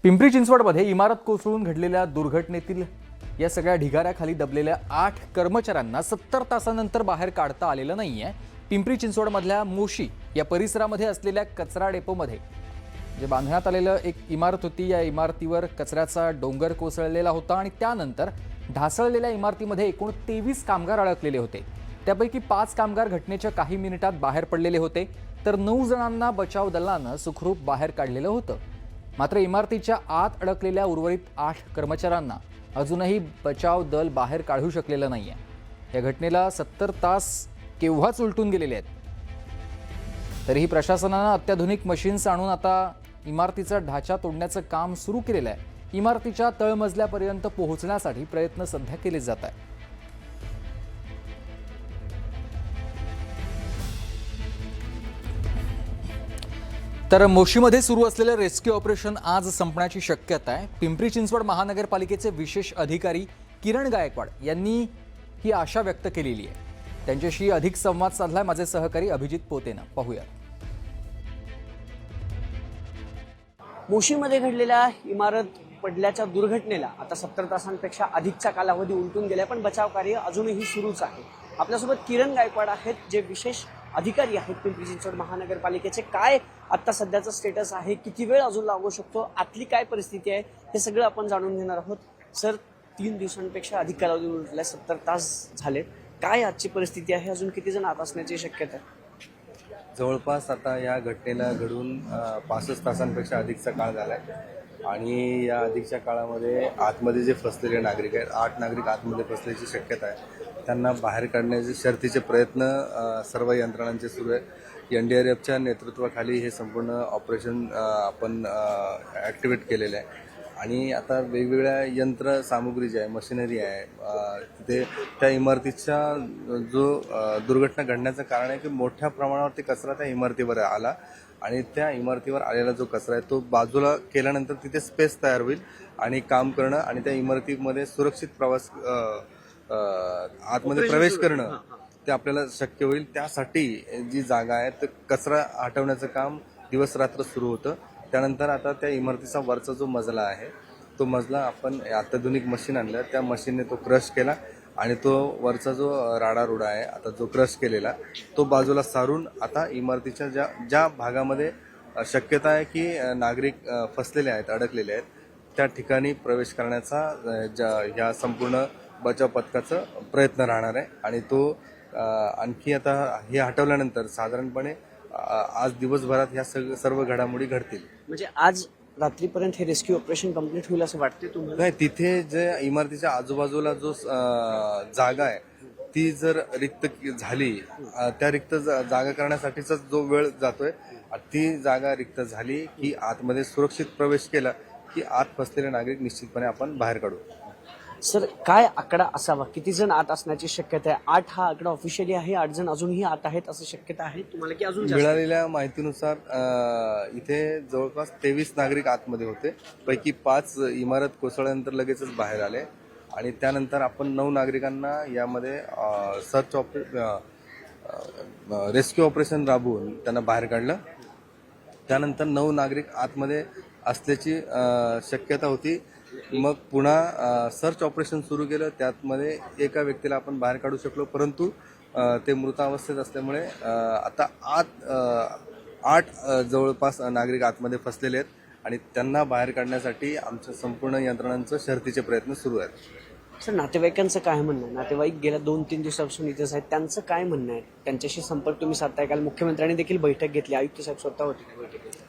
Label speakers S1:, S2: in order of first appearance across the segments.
S1: पिंपरी चिंचवडमध्ये इमारत कोसळून घडलेल्या दुर्घटनेतील या सगळ्या ढिगाऱ्याखाली दबलेल्या 8 कर्मचाऱ्यांना 70 तासांनंतर बाहेर काढता आलेलं नाहीये। पिंपरी चिंचवडमधल्या मोशी या परिसरामध्ये असलेल्या कचरा डेपोमध्ये जे बांधण्यात आलेलं एक इमारत होती, या इमारतीवर कचऱ्याचा डोंगर कोसळलेला होता आणि त्यानंतर ढासळलेल्या इमारतीमध्ये एकूण 23 कामगार अडकलेले होते। त्यापैकी 5 कामगार घटनेच्या काही मिनिटात बाहेर पडलेले होते, तर 9 जणांना बचाव दलानं सुखरूप बाहेर काढलेलं होतं। मात्र इमारतीच्या आत अडकलेल्या उर्वरित 8 कर्मचाऱ्यांना अजूनही बचाव दल बाहेर काढू शकलेलं नाहीये। या घटनेला 70 तास केव्हाच उलटून गेलेले आहेत। तरीही प्रशासनानं अत्याधुनिक मशीन्स आणून आता इमारतीचा ढाचा तोडण्याचं काम सुरू केलेलं आहे। इमारतीच्या तळमजल्यापर्यंत पोहोचण्यासाठी प्रयत्न सध्या केले जात आहेत। तर मोशीमध्ये सुरू असलेलं रेस्क्यू ऑपरेशन आज संपण्याची शक्यता आहे। पिंपरी चिंचवड महानगरपालिकेचे विशेष अधिकारी किरण गायकवाड यांनी ही आशा व्यक्त केलेली आहे। त्यांच्याशी अधिक संवाद साधलाय माझे सहकारी अभिजित पोतेनं। पाहूया।
S2: मोशीमध्ये घडलेल्या इमारत पडल्याच्या दुर्घटनेला आता 70 तासांपेक्षा अधिकचा कालावधी उलटून गेलाय, पण बचाव कार्य अजूनही सुरूच आहे। आपल्यासोबत किरण गायकवाड आहेत, जे विशेष अधिकारी आहेत पिंपरी चिंचवड महानगरपालिकेचे। काय आता सध्याचं स्टेटस आहे, किती वेळ अजून लागू शकतो, आतली काय परिस्थिती आहे, हे सगळं आपण जाणून घेणार आहोत। सर, 3 दिवसांपेक्षा अधिक कालावधी उलटलाय, 70 तास झाले, काय आजची परिस्थिती आहे, अजून किती जण आत असण्याची शक्यता आहे?
S3: जवळपास आता या घटनेला घडून 65 तासांपेक्षा अधिकचा काळ झाला आहे आणि या अधिकच्या काळामध्ये आतमध्ये जे फसलेले नागरिक आहेत, 8 नागरिक आतमध्ये फसल्याची शक्यता आहे। त्यांना बाहेर काढण्याचे शर्थीचे प्रयत्न सर्व यंत्रणांचे सुरू आहे। NDRFच्या नेतृत्वाखाली हे संपूर्ण ऑपरेशन आपण ॲक्टिवेट केलेलं आहे आणि आता वेगवेगळ्या यंत्र सामुग्री जी आहे, मशिनरी आहे, तिथे त्या इमारतीच्या जो दुर्घटना घडण्याचं कारण आहे की मोठ्या प्रमाणावरती कचरा त्या इमारतीवर आला आणि त्या इमारतीवर आलेला जो कचरा आहे तो बाजूला केल्यानंतर तिथे स्पेस तयार होईल आणि काम करणं आणि त्या इमारतीमध्ये सुरक्षित प्रवास आतमध्ये प्रवेश करणं ते आपल्याला शक्य होईल। त्यासाठी जी जागा आहे तर कचरा हटवण्याचं काम दिवस रात्र सुरू होतं। त्यानंतर आता त्या इमारतीचा वरचा जो मजला आहे तो मजला आपण अत्याधुनिक मशीन आणलं, त्या मशीनने तो क्रश केला आणि तो वरचा जो राडारोडा आहे आता जो क्रश केलेला तो बाजूला सारून आता इमारतीच्या ज्या भागामध्ये शक्यता आहे की नागरिक फसलेले आहेत, अडकलेले आहेत, त्या ठिकाणी प्रवेश करण्याचा ह्या संपूर्ण बचाव पथकाचा प्रयत्न राहणार आहे आणि तो आणखी आता हे हटवल्यानंतर साधारणपणे आज दिवसभरात ह्या सर्व घडामोडी घडतील।
S2: म्हणजे आज रात्रीपर्यंत हे रेस्क्यू ऑपरेशन कंप्लीट होईल असं वाटते तुम्हाला?
S3: नाही, तिथे जे इमारतीच्या आजूबाजूला जो जागा आहे ती जर रिक्त झाली, त्या रिक्त जागा करण्यासाठीचा जो वेळ जातोय ती जागा रिक्त झाली की आतमध्ये सुरक्षित प्रवेश केला की आत फसलेले नागरिक निश्चितपणे आपण बाहेर काढू।
S2: सर, काय आकडा असावा, किती जण आत असण्याची शक्यता आहे? 8 हा आकडा ऑफिशियली आहे, 8 जण अजूनही आत आहेत असं शक्यता आहे तुम्हाला की अजून?
S3: मिळालेल्या माहितीनुसार इथे जवळपास 23 नागरिक आतमध्ये होते, पैकी 5 इमारत कोसळल्यानंतर लगेचच बाहेर आले आणि त्यानंतर आपण 9 नागरिकांना यामध्ये रेस्क्यू ऑपरेशन राबवून त्यांना बाहेर काढलं। त्यानंतर 9 नागरिक आतमध्ये असल्याची शक्यता होती, मग पुन्हा सर्च ऑपरेशन सुरू केलं, त्यामध्ये एका व्यक्तीला आपण बाहेर काढू शकलो, परंतु ते मृतावस्थेत असल्यामुळे आता आत 8 जवळपास नागरिक आतमध्ये फसलेले आहेत आणि त्यांना बाहेर काढण्यासाठी आमच्या संपूर्ण यंत्रणांचं शर्थीचे प्रयत्न सुरू आहेत।
S2: सर, नातेवाईकांचं काय म्हणणं आहे? नातेवाईक गेल्या 2-3 दिवसापासून इथेच आहेत, त्यांचं काय म्हणणं आहे? त्यांच्याशी संपर्क तुम्ही साधताय? काल मुख्यमंत्र्यांनी देखील बैठक घेतली, आयुक्त साहेब स्वतः होते बैठकीत।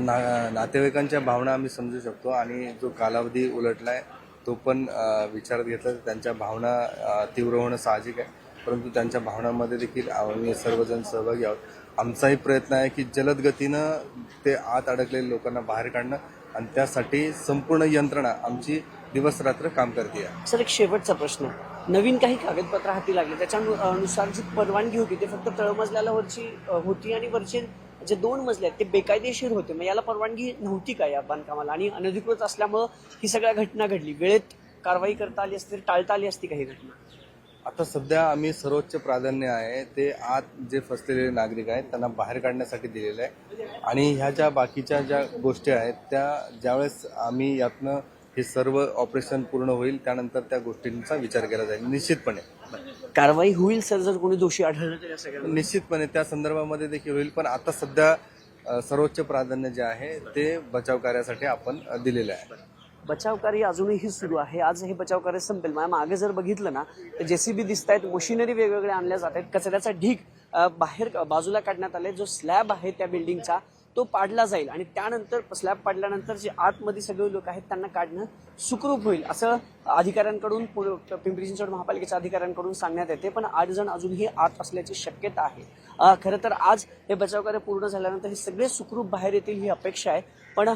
S3: नातेवाईकांच्या भावना आम्ही समजू शकतो आणि जो कालावधी उलटलाय तो पण विचारात घेतला, त्यांच्या भावना तीव्र होणं साहजिक आहे, परंतु त्यांच्या भावनांमध्ये देखील आम्ही सर्वजण सहभागी आहोत। आमचाही प्रयत्न आहे की जलद गतीनं ते आत अडकलेल्या लोकांना बाहेर काढणं आणि त्यासाठी संपूर्ण यंत्रणा आमची दिवस रात्र काम करते आहे।
S2: सर, एक शेवटचा प्रश्न, नवीन काही कागदपत्र हाती लागले, त्याच्यानुसार जी परवानगी होती ते फक्त तळमजल्याला वरची होती आणि वरचे जे 2 मजले आहेत ते बेकायदेशीर होते, मग याला परवानगी नव्हती का या बांधकामाला? आणि अनधिकृत असल्यामुळं ही सगळ्या घटना घडली, वेळेत कारवाई करता आली असती, टाळता आली असती काही घटना?
S3: आता सध्या आम्ही सर्वोच्च प्राधान्य आहे ते आत जे फसलेले नागरिक आहेत त्यांना बाहेर काढण्यासाठी दिलेलं आहे आणि ह्या ज्या बाकीच्या ज्या गोष्टी आहेत त्या ज्यावेळेस आम्ही यातनं हे सर्व ऑपरेशन पूर्ण होईल त्यानंतर त्या गोष्टींचा विचार केला जाईल निश्चितपणे.
S2: कारवाई होईल सर जर कोणी दोषी आढळलं तर या सगळ्या
S3: निश्चितपणे त्या संदर्भामध्ये देखील होईल, पण आता सध्या सर्वोच्च प्राधान्य जे आहे ते बचाव कार्यासाठी आपण दिलेलं आहे.
S2: बचाव कार्य अजूनही सुरू आहे. आज हे बचाव कार्य संपेल. माझ्या मागे जर बघितलं ना तर जेसीबी दिसत आहेत, मशिनरी वेगवेगळ्या आणल्या जात आहेत, कचऱ्याचा ढीग बाहेर बाजूला काढण्यात आले. जो स्लॅब आहे त्या बिल्डिंगचा तो पाडला जाईल आणि त्यानंतर स्लॅब पाडल्यानंतर जे आतमध्ये सगळे लोक आहेत त्यांना काढणं सुखरूप होईल असं अधिकाऱ्यांकडून पिंपरी चिंचवड महापालिकेच्या अधिकाऱ्यांकडून सांगण्यात येते. पण 8 जण अजूनही आत असल्याची शक्यता आहे. खरं तर आज हे बचाव कार्य पूर्ण झाल्यानंतर हे सगळे सुखरूप बाहेर येतील ही अपेक्षा आहे. पण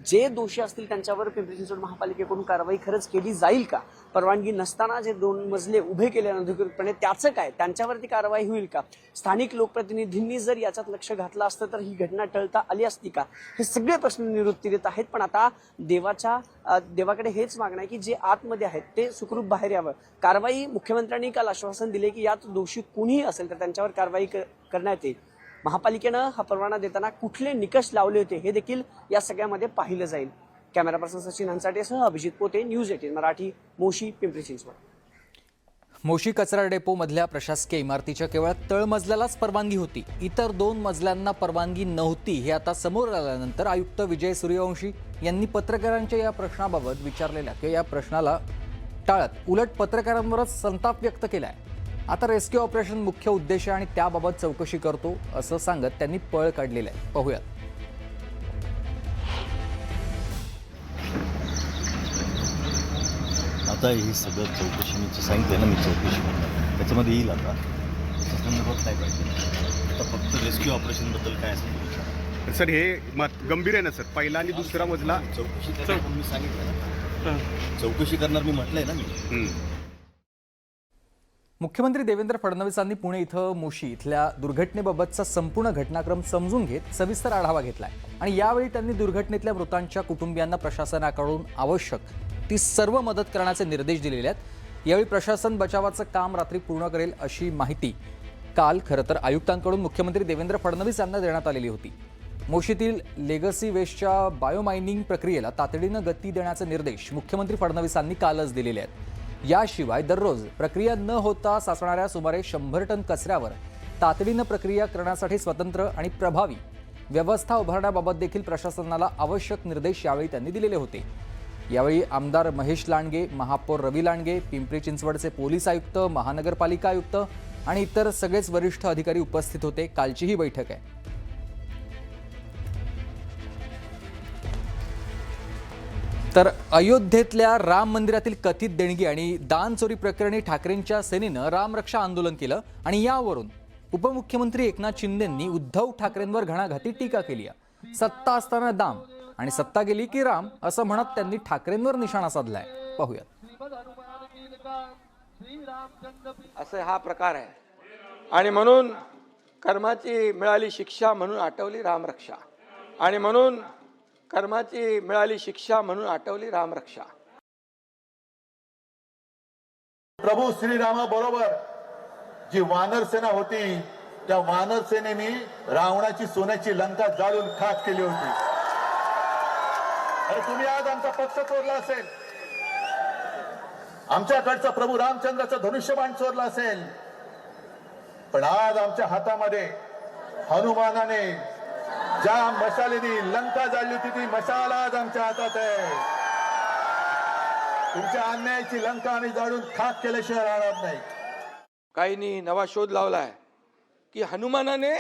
S2: जे दोषी असतील त्यांच्यावर पिंपरी चिंचवड महापालिकेकडून कारवाई खरंच केली जाईल का? परवानगी नसताना जे 2 मजले उभे केले अनधिकृतपणे त्याचं काय? त्यांच्यावरती कारवाई होईल का? स्थानिक लोकप्रतिनिधींनी जर याच्यात लक्ष घातलं असतं तर ही घटना टळता आली असती का? हे सगळे प्रश्न निवृत्ती देत आहेत. पण आता देवाकडे हेच मागणं आहे की जे आतमध्ये आहेत ते सुखरूप बाहेर यावं. कारवाई मुख्यमंत्र्यांनी काल आश्वासन दिले की यात दोषी कुणीही असेल तर त्यांच्यावर कारवाई करण्यात येईल. महापालिकेनं हा परवाना देताना कुठले निकष लावले होते हे देखील या सगळ्यामध्ये पाहिलं जाईल. कॅमेरा पर्सन सचिन हंसाटेसह अभिजित पोते, न्यूज 18 मराठी, मोशी, पिंपरी चिंचवड.
S1: मोशी कचरा डेपो मधल्या प्रशासकीय इमारतीच्या केवळ तळमजल्यालाच परवानगी होती, इतर 2 मजल्यांना परवानगी नव्हती. हे आता समोर आल्यानंतर आयुक्त विजय सूर्यवंशी यांनी पत्रकारांच्या या प्रश्नाबाबत विचारलेल्या किंवा या प्रश्नाला टाळत उलट पत्रकारांवरच संताप व्यक्त केलाय. आता रेस्क्यू ऑपरेशन मुख्य उद्देश आणि त्याबाबत चौकशी करतो असं सांगत त्यांनी पळ काढलेला आहे. पाहूयात.
S4: आता ही सगळं चौकशी मी सांगितलं ना, मी चौकशी करणार त्याच्यामध्ये येईल. आता त्याच्या संदर्भात काय पाहिजे आता फक्त रेस्क्यू ऑपरेशनबद्दल काय असेल
S5: सर हे गंभीर आहे ना सर. पहिला आणि दुसरा मजला
S4: चौकशी करणार मी सांगितलं ना, चौकशी करणार मी म्हटलंय ना मी.
S1: मुख्यमंत्री देवेंद्र फडणवीसांनी पुणे इथं मोशी इथल्या दुर्घटनेबाबतचा संपूर्ण घटनाक्रम समजून घेत सविस्तर आढावा घेतलाय आणि यावेळी त्यांनी दुर्घटनेतल्या मृतांच्या कुटुंबियांना प्रशासनाकडून आवश्यक ती सर्व मदत करण्याचे निर्देश दिलेले आहेत. यावेळी प्रशासन बचावाचं काम रात्री पूर्ण करेल अशी माहिती काल खरं तर आयुक्तांकडून मुख्यमंत्री देवेंद्र फडणवीस यांना देण्यात आलेली होती. मोशीतील लेगसी वेस्टच्या बायोमायनिंग प्रक्रियेला तातडीनं गती देण्याचे निर्देश मुख्यमंत्री फडणवीसांनी कालच दिलेले आहेत. याशिवाय दररोज प्रक्रिया न होता साचणाऱ्या सुमारे 100 टन कचऱ्यावर तातडीनं प्रक्रिया करण्यासाठी स्वतंत्र आणि प्रभावी व्यवस्था उभारण्याबाबत देखील प्रशासनाला आवश्यक निर्देश यावेळी त्यांनी दिलेले होते. यावेळी आमदार महेश लांडगे, महापौर रवी लांडगे, पिंपरी चिंचवडचे पोलीस आयुक्त, महानगरपालिका आयुक्त आणि इतर सगळेच वरिष्ठ अधिकारी उपस्थित होते. कालची ही बैठक आहे. तर अयोध्येतल्या राम मंदिरातील कथित देणगी आणि दान चोरी प्रकरणी ठाकरेंच्या सेनेनं रामरक्षा आंदोलन केलं आणि यावरून उपमुख्यमंत्री एकनाथ शिंदेंनी उद्धव ठाकरेंवर घणाघाती टीका केली आहे. सत्ता असताना दाम आणि सत्ता गेली की राम असं म्हणत त्यांनी ठाकरेंवर निशाणा साधलाय. पाहूयात.
S6: असं हा प्रकार आहे आणि म्हणून कर्माची मिळाली शिक्षा म्हणून आठवली रामरक्षा आणि म्हणून कर्माची मिळाली शिक्षा म्हणून आठवली रामरक्षा.
S7: प्रभू श्रीरामाबरोबर जी वानर सेना होती त्या वानर सेनेने रावणाची सोन्याची लंका जाळून खाक केली होती. अरे तुम्ही आज आमचा पक्ष चोरला असेल, आमच्याकडचा प्रभू रामचंद्राचा धनुष्यबाण चोरला असेल, पण आज आमच्या हातामध्ये हनुमानाने ज्या मशालीने लंका जाळली होती ती मशाल आज आमच्या हातात आहे. तुमच्या अन्यायाची लंका आम्ही जाळून खाक केल्याशिवाय राहणार नाही.
S6: काहींनी नवा शोध लावलाय की हनुमानाने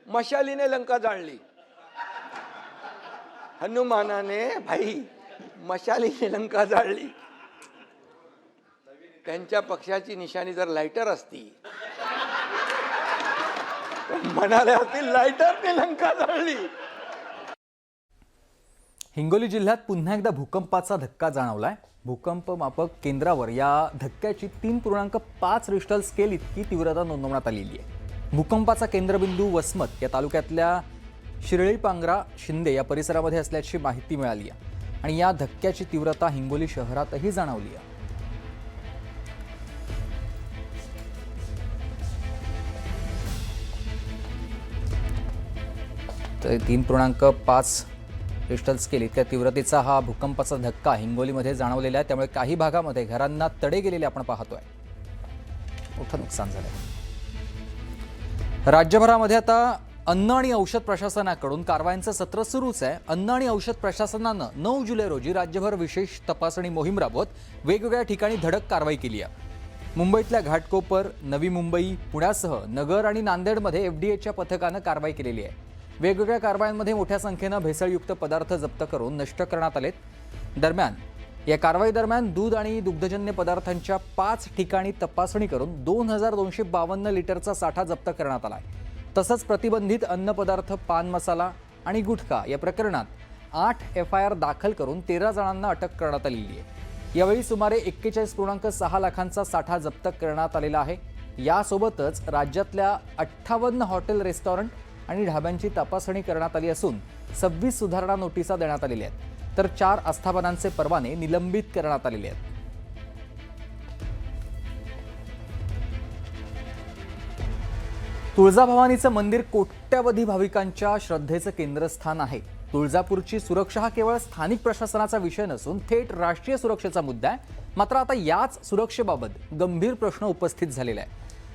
S6: मशालीने लंका जाळली. हनुमानाने भाई मशालीने लंका जाळली. त्यांच्या पक्षाची निशाणी जर लायटर असती म्हणाले असतील लायटरने लंका जाळली.
S1: हिंगोली जिल्ह्यात पुन्हा एकदा भूकंपाचा धक्का जाणवलाय. भूकंप मापक केंद्रावर या धक्क्याची 3.5 रिश्टर स्केल इतकी तीव्रता नोंदवण्यात आलेली आहे. भूकंपाचा केंद्रबिंदू वसमत या तालुक्यातल्या शिरळीपांगरा शिंदे या परिसरामध्ये असल्याची माहिती मिळाली आहे आणि या धक्क्याची तीव्रता हिंगोली शहरातही जाणवली आहे. तर 3.5 रिश्टर स्केल इतक्या तीव्रतेचा हा भूकंपाचा धक्का हिंगोलीमध्ये जाणवलेला आहे. त्यामुळे काही भागामध्ये घरांना तडे गेलेले आपण पाहतोय. मोठं नुकसान झालंय. राज्यभरामध्ये आता अन्न आणि औषध प्रशासनाकडून कारवायांचं सत्र सुरूच आहे. अन्न आणि औषध प्रशासनानं 9 जुलै रोजी राज्यभर विशेष तपासणी मोहीम राबवत वेगवेगळ्या ठिकाणी धडक कारवाई केली आहे. मुंबईतल्या घाटकोपर, नवी मुंबई, पुण्यासह नगर आणि नांदेडमध्ये एफडीएच्या पथकानं कारवाई केलेली आहे. वेगवेगळ्या कारवायांमध्ये मोठ्या संख्येनं भेसळयुक्त पदार्थ जप्त करून नष्ट करण्यात आलेत. दरम्यान या कारवाई दरम्यान दूध आणि दुग्धजन्य पदार्थांच्या 5 ठिकाणी तपासणी करून 2252 लिटरचा साठा जप्त करण्यात आला आहे. तसंच प्रतिबंधित अन्नपदार्थ, पान मसाला आणि गुटखा या प्रकरणात 8 FIR दाखल करून 13 जणांना अटक करण्यात आलेली आहे. यावेळी सुमारे 41.6 लाखांचा साठा जप्त करण्यात आलेला आहे. यासोबतच राज्यातल्या 58 हॉटेल, रेस्टॉरंट आणि ढाब्यांची तपासणी करण्यात आली असून 26 सुधारणा नोटिसा देण्यात आलेल्या आहेत. तर 4 आस्थापनांचे परवाने निलंबित करण्यात आलेले आहेत. तुळजाभवानीचं मंदिर कोट्यवधी भाविकांच्या श्रद्धेचं केंद्रस्थान आहे. तुळजापूरची सुरक्षा हा केवळ स्थानिक प्रशासनाचा विषय नसून थेट राष्ट्रीय सुरक्षेचा मुद्दा आहे. मात्र आता याच सुरक्षेबाबत गंभीर प्रश्न उपस्थित झालेला आहे.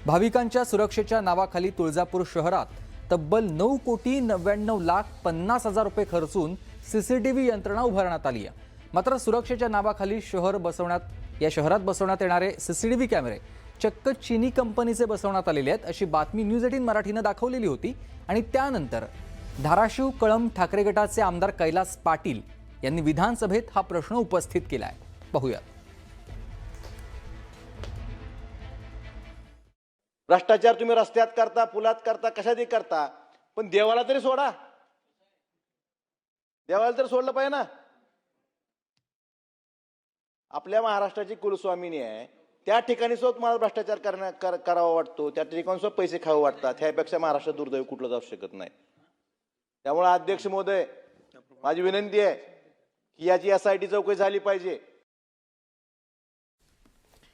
S1: भाविकांच्या सुरक्षेच्या नावाखाली तुळजापूर शहरात तब्बल 9,99,50,000 रुपये खर्चून CCTV यंत्रणा उभारण्यात आली आहे. मात्र सुरक्षेच्या नावाखाली शहरात बसवण्यात येणारे CCTV कॅमेरे चक्क चीनी कंपनीचे बसवण्यात आलेले आहेत, अशी बातमी न्यूज 18 मराठीनं दाखवलेली होती. आणि त्यानंतर धाराशिव कळंब ठाकरे गटाचे आमदार कैलास पाटील यांनी विधानसभेत हा प्रश्न उपस्थित केला आहे. पाहूया.
S8: भ्रष्टाचार तुम्ही रस्त्यात करता, पुलात करता, कशातही करता, पण देवाला तरी सोडा. देवाला तरी सोडलं पाहिजे ना. आपल्या महाराष्ट्राची कुलस्वामिनी आहे, त्या ठिकाणी सुद्धा तुम्हाला भ्रष्टाचार करावा वाटतो, त्या ठिकाणी सुद्धा पैसे खावं वाटतात. ह्यापेक्षा महाराष्ट्र दुर्दैव कुठलं जाऊ शकत नाही. त्यामुळे अध्यक्ष महोदय, माझी विनंती आहे की याची SIT चौकशी झाली पाहिजे.